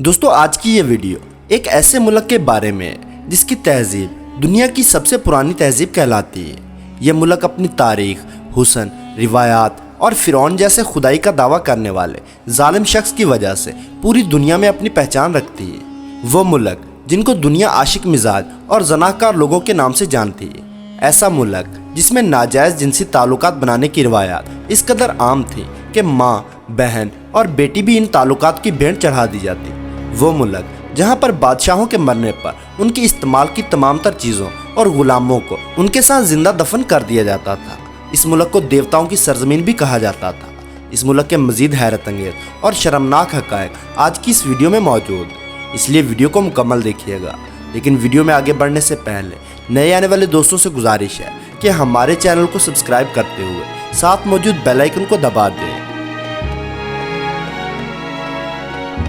دوستو آج کی یہ ویڈیو ایک ایسے ملک کے بارے میں ہے جس کی تہذیب دنیا کی سب سے پرانی تہذیب کہلاتی ہے۔ یہ ملک اپنی تاریخ، حسن، روایات اور فرعون جیسے خدائی کا دعویٰ کرنے والے ظالم شخص کی وجہ سے پوری دنیا میں اپنی پہچان رکھتی ہے۔ وہ ملک جن کو دنیا عاشق مزاج اور زناکار لوگوں کے نام سے جانتی ہے۔ ایسا ملک جس میں ناجائز جنسی تعلقات بنانے کی روایات اس قدر عام تھی کہ ماں، بہن اور بیٹی بھی ان تعلقات کی بھینٹ چڑھا دی جاتی۔ وہ ملک جہاں پر بادشاہوں کے مرنے پر ان کے استعمال کی تمام تر چیزوں اور غلاموں کو ان کے ساتھ زندہ دفن کر دیا جاتا تھا۔ اس ملک کو دیوتاؤں کی سرزمین بھی کہا جاتا تھا۔ اس ملک کے مزید حیرت انگیز اور شرمناک حقائق آج کی اس ویڈیو میں موجود ہیں، اس لیے ویڈیو کو مکمل دیکھیے گا۔ لیکن ویڈیو میں آگے بڑھنے سے پہلے نئے آنے والے دوستوں سے گزارش ہے کہ ہمارے چینل کو سبسکرائب کرتے ہوئے ساتھ موجود بیل آئیکن کو دبا دیں۔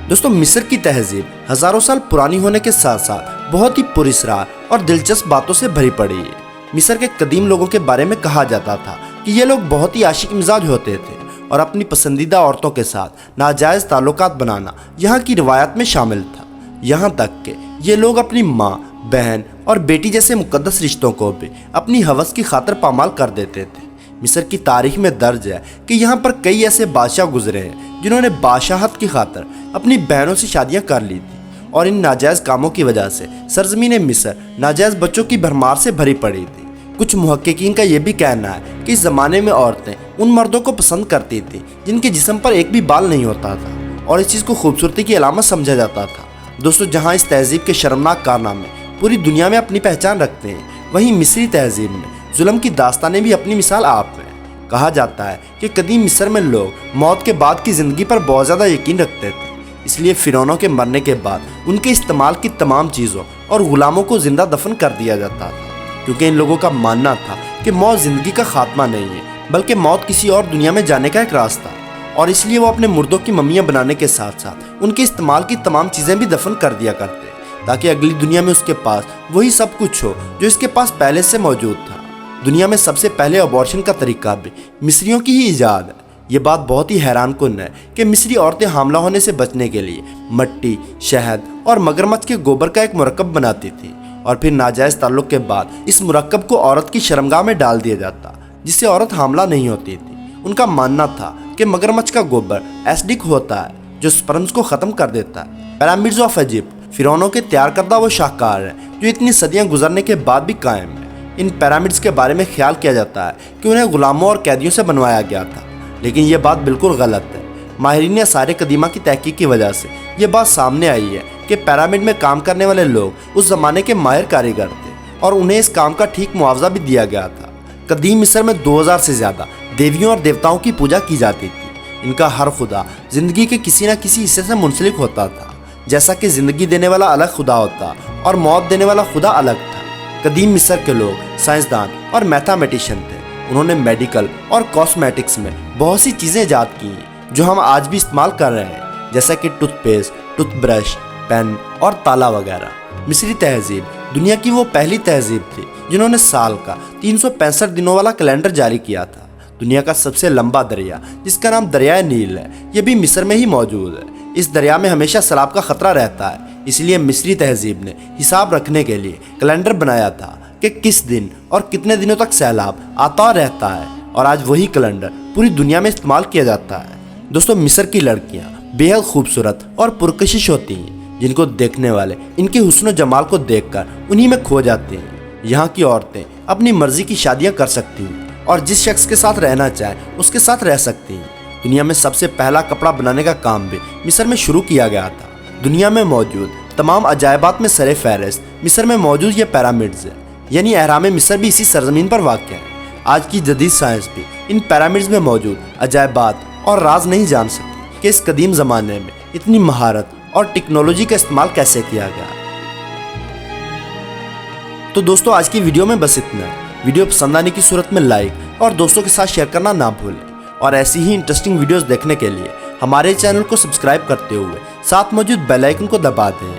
دوستو مصر کی تہذیب ہزاروں سال پرانی ہونے کے ساتھ ساتھ بہت ہی پراسرار اور دلچسپ باتوں سے بھری پڑی ہے۔ مصر کے قدیم لوگوں کے بارے میں کہا جاتا تھا کہ یہ لوگ بہت ہی عاشق مزاج ہوتے تھے اور اپنی پسندیدہ عورتوں کے ساتھ ناجائز تعلقات بنانا یہاں کی روایات میں شامل تھا۔ یہاں تک کہ یہ لوگ اپنی ماں، بہن اور بیٹی جیسے مقدس رشتوں کو بھی اپنی ہوس کی خاطر پامال کر دیتے تھے۔ مصر کی تاریخ میں درج ہے کہ یہاں پر کئی ایسے بادشاہ گزرے ہیں جنہوں نے بادشاہت کی خاطر اپنی بہنوں سے شادیاں کر لی تھی، اور ان ناجائز کاموں کی وجہ سے سرزمین مصر ناجائز بچوں کی بھرمار سے بھری پڑی تھی۔ کچھ محققین کا یہ بھی کہنا ہے کہ اس زمانے میں عورتیں ان مردوں کو پسند کرتی تھیں جن کے جسم پر ایک بھی بال نہیں ہوتا تھا، اور اس چیز کو خوبصورتی کی علامت سمجھا جاتا تھا۔ دوستو جہاں اس تہذیب کے شرمناک کارنامے پوری دنیا میں اپنی پہچان رکھتے ہیں، وہیں مصری تہذیب میں ظلم کی داستانیں بھی اپنی مثال آپ میں۔ کہا جاتا ہے کہ قدیم مصر میں لوگ موت کے بعد کی زندگی پر بہت زیادہ یقین رکھتے تھے، اس لیے فرعونوں کے مرنے کے بعد ان کے استعمال کی تمام چیزوں اور غلاموں کو زندہ دفن کر دیا جاتا تھا، کیونکہ ان لوگوں کا ماننا تھا کہ موت زندگی کا خاتمہ نہیں ہے بلکہ موت کسی اور دنیا میں جانے کا ایک راستہ، اور اس لیے وہ اپنے مردوں کی ممیاں بنانے کے ساتھ ساتھ ان کے استعمال کی تمام چیزیں بھی دفن کر دیا کرتے تاکہ اگلی دنیا میں اس کے پاس وہی سب کچھ ہو جو اس کے پاس پہلے سے موجود تھا۔ دنیا میں سب سے پہلے ابارشن کا طریقہ بھی مصریوں کی ہی ایجاد ہے۔ یہ بات بہت ہی حیران کن ہے کہ مصری عورتیں حاملہ ہونے سے بچنے کے لیے مٹی، شہد اور مگرمچھ کے گوبر کا ایک مرکب بناتی تھی، اور پھر ناجائز تعلق کے بعد اس مرکب کو عورت کی شرمگاہ میں ڈال دیا جاتا جس سے عورت حاملہ نہیں ہوتی تھی۔ ان کا ماننا تھا کہ مگرمچھ کا گوبر ایسڈک ہوتا ہے جو سپرمز کو ختم کر دیتا ہے۔ پیرامڈز آف ایجپٹ فرعونوں کے تیار کردہ وہ شاہکار ہیں جو اتنی صدیاں گزرنے کے بعد بھی قائم ہیں۔ ان پیرامڈز کے بارے میں خیال کیا جاتا ہے کہ انہیں غلاموں اور قیدیوں سے بنوایا گیا تھا، لیکن یہ بات بالکل غلط ہے۔ ماہرین آثار قدیمہ کی تحقیق کی وجہ سے یہ بات سامنے آئی ہے کہ پیرامڈ میں کام کرنے والے لوگ اس زمانے کے ماہر کاریگر تھے، اور انہیں اس کام کا ٹھیک معاوضہ بھی دیا گیا تھا۔ قدیم مصر میں 2000 سے زیادہ دیویوں اور دیوتاؤں کی پوجا کی جاتی تھی۔ ان کا ہر خدا زندگی کے کسی نہ کسی حصے سے منسلک ہوتا تھا، جیسا کہ زندگی دینے والا الگ خدا ہوتا اور موت دینے والا خدا الگ تھا۔ قدیم مصر کے لوگ سائنسدان اور میتھامیٹیشین تھے۔ انہوں نے میڈیکل اور کاسمیٹکس میں بہت سی چیزیں ایجاد کی ہیں جو ہم آج بھی استعمال کر رہے ہیں، جیسا کہ toothpaste, toothbrush, pen اور تالا وغیرہ۔ مصری تہذیب دنیا کی وہ پہلی تہذیب تھی جنہوں نے سال کا 365 دنوں والا کیلنڈر جاری کیا تھا۔ دنیا کا سب سے لمبا دریا جس کا نام دریائے نیل ہے، یہ بھی مصر میں ہی موجود ہے۔ اس دریا میں ہمیشہ سیلاب کا خطرہ رہتا ہے، اس لیے مصری تہذیب نے حساب رکھنے کے لیے کیلنڈر بنایا تھا کہ کس دن اور کتنے دنوں تک سیلاب آتا رہتا ہے، اور آج وہی کیلنڈر پوری دنیا میں استعمال کیا جاتا ہے۔ دوستو مصر کی لڑکیاں بے حد خوبصورت اور پرکشش ہوتی ہیں، جن کو دیکھنے والے ان کے حسن و جمال کو دیکھ کر انہی میں کھو جاتے ہیں۔ یہاں کی عورتیں اپنی مرضی کی شادیاں کر سکتی ہیں اور جس شخص کے ساتھ رہنا چاہیں اس کے ساتھ رہ سکتی ہیں۔ دنیا میں سب سے پہلا کپڑا بنانے کا کام بھی مصر میں شروع کیا گیا تھا۔ دنیا میں موجود تمام عجائبات میں سر فہرست مصر میں موجود یہ پیرامڈز ہیں، یعنی اہرام مصر بھی اسی سرزمین پر واقع ہے۔ آج کی جدید سائنس بھی ان پیرامڈز میں موجود عجائبات اور راز نہیں جان سکی کہ اس قدیم زمانے میں اتنی مہارت اور ٹیکنالوجی کا استعمال کیسے کیا گیا۔ تو دوستو آج کی ویڈیو میں بس اتنا ہے۔ ویڈیو پسند آنے کی صورت میں لائک اور دوستوں کے ساتھ شیئر کرنا نہ بھولیں، اور ایسی ہی انٹرسٹنگ ویڈیوز دیکھنے کے لیے ہمارے چینل کو سبسکرائب کرتے ہوئے ساتھ موجود بیل آئیکن کو دبا دیں۔